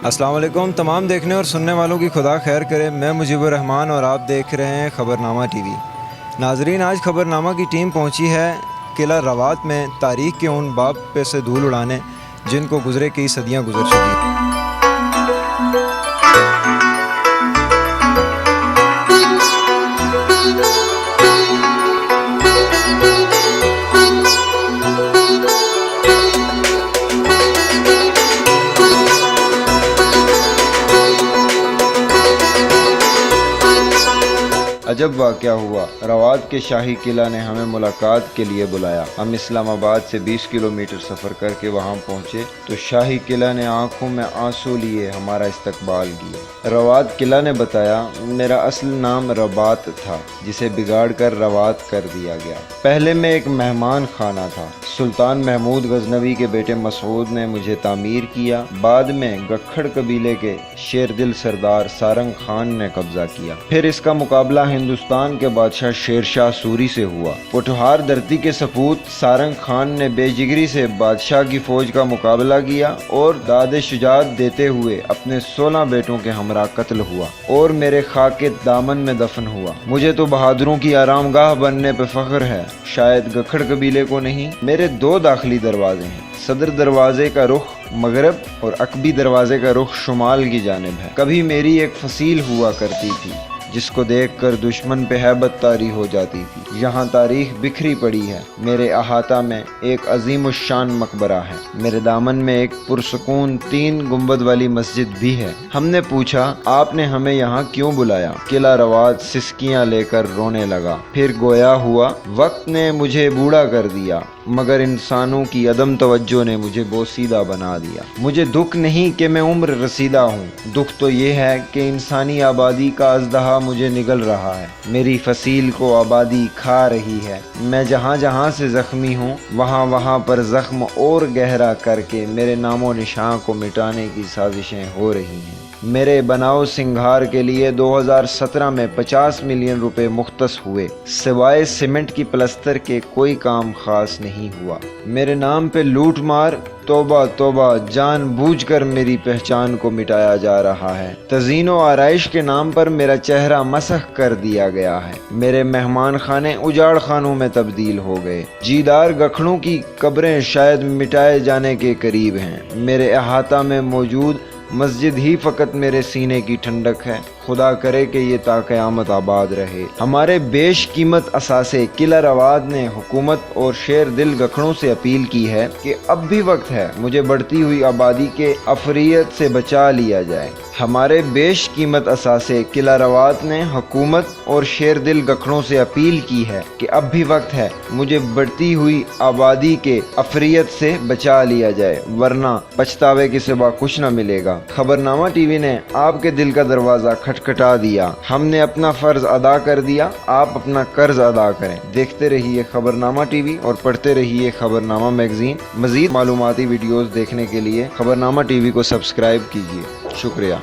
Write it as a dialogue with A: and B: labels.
A: السلام علیکم تمام دیکھنے اور سننے والوں کی خدا خیر کرے۔ میں مجیب الرحمان اور آپ دیکھ رہے ہیں خبرنامہ ٹی وی۔ ناظرین، آج خبرنامہ کی ٹیم پہنچی ہے قلعہ روات میں تاریخ کے ان باب پہ سے دھول اڑانے جن کو گزرے کئی صدیاں گزر چکی۔ عجب واقعہ ہوا، روات کے شاہی قلعہ نے ہمیں ملاقات کے لیے بلایا۔ ہم اسلام آباد سے 20 کلومیٹر سفر کر کے وہاں پہنچے تو شاہی قلعہ نے آنکھوں میں آنسو لیے ہمارا استقبال کیا۔ روات قلعہ نے بتایا، میرا اصل نام ربات تھا جسے بگاڑ کر روات کر دیا گیا۔ پہلے میں ایک مہمان خانہ تھا، سلطان محمود غزنوی کے بیٹے مسعود نے مجھے تعمیر کیا۔ بعد میں گکھڑ قبیلے کے شیر دل سردار سارنگ خان نے قبضہ کیا۔ پھر اس کا مقابلہ ہندوستان کے بادشاہ شیر شاہ سوری سے ہوا۔ پٹھوار دھرتی کے سپوت سارنگ خان نے بے جگری سے بادشاہ کی فوج کا مقابلہ کیا اور داد شجاعت دیتے ہوئے اپنے 16 بیٹوں کے ہمراہ قتل ہوا اور میرے خاک دامن میں دفن ہوا۔ مجھے تو بہادروں کی آرام گاہ بننے پہ فخر ہے، شاید گکھڑ قبیلے کو نہیں۔ میرے 2 داخلی دروازے ہیں، صدر دروازے کا رخ مغرب اور عقبی دروازے کا رخ شمال کی جانب ہے۔ کبھی میری ایک فصیل ہوا کرتی تھی جس کو دیکھ کر دشمن پہ ہیبت طاری ہو جاتی تھی۔ یہاں تاریخ بکھری پڑی ہے۔ میرے احاطہ میں ایک عظیم الشان مقبرہ ہے۔ میرے دامن میں ایک پرسکون 3 گنبد والی مسجد بھی ہے۔ ہم نے پوچھا، آپ نے ہمیں یہاں کیوں بلایا؟ قلعہ روات سسکیاں لے کر رونے لگا، پھر گویا ہوا، وقت نے مجھے بوڑھا کر دیا مگر انسانوں کی عدم توجہ نے مجھے بوسیدہ بنا دیا۔ مجھے دکھ نہیں کہ میں عمر رسیدہ ہوں، دکھ تو یہ ہے کہ انسانی آبادی کا اژدہا مجھے نگل رہا ہے۔ میری فصیل کو آبادی کھا رہی ہے۔ میں جہاں جہاں سے زخمی ہوں وہاں وہاں پر زخم اور گہرا کر کے میرے نام و نشان کو مٹانے کی سازشیں ہو رہی ہیں۔ میرے بناؤ سنگھار کے لیے 2017 میں 50 ملین روپے مختص ہوئے، سوائے سیمنٹ کی پلستر کے کوئی کام خاص نہیں ہوا۔ میرے نام پہ لوٹ مار، توبہ توبہ، جان بوجھ کر میری پہچان کو مٹایا جا رہا ہے۔ تزئین و آرائش کے نام پر میرا چہرہ مسخ کر دیا گیا ہے۔ میرے مہمان خانے اجاڑ خانوں میں تبدیل ہو گئے۔ جیدار گکھڑوں کی قبریں شاید مٹائے جانے کے قریب ہیں۔ میرے احاطہ میں موجود مسجد ہی فقط میرے سینے کی ٹھنڈک ہے۔ خدا کرے کہ یہ تا قیامت آباد رہے۔ ہمارے بیش قیمت اثاثے قلعہ روات نے حکومت اور شیر دل گکھڑوں سے اپیل کی ہے کہ اب بھی وقت ہے، مجھے بڑھتی ہوئی آبادی کے افریت سے بچا لیا جائے۔ ہمارے بیش قیمت اثاثے قلعہ روات نے حکومت اور شیر دل گکھڑوں سے اپیل کی ہے کہ اب بھی وقت ہے، مجھے بڑھتی ہوئی آبادی کے افریت سے بچا لیا جائے، ورنہ پچھتاوے کے سوا کچھ نہ ملے گا۔ خبرنامہ ٹی وی نے آپ کے دل کا دروازہ کھٹکھٹا دیا۔ ہم نے اپنا فرض ادا کر دیا، آپ اپنا قرض ادا کریں۔ دیکھتے رہیے خبرنامہ ٹی وی اور پڑھتے رہیے خبرنامہ میگزین۔ مزید معلوماتی ویڈیوز دیکھنے کے لیے خبرنامہ ٹی وی کو سبسکرائب کیجیے۔ شکریہ۔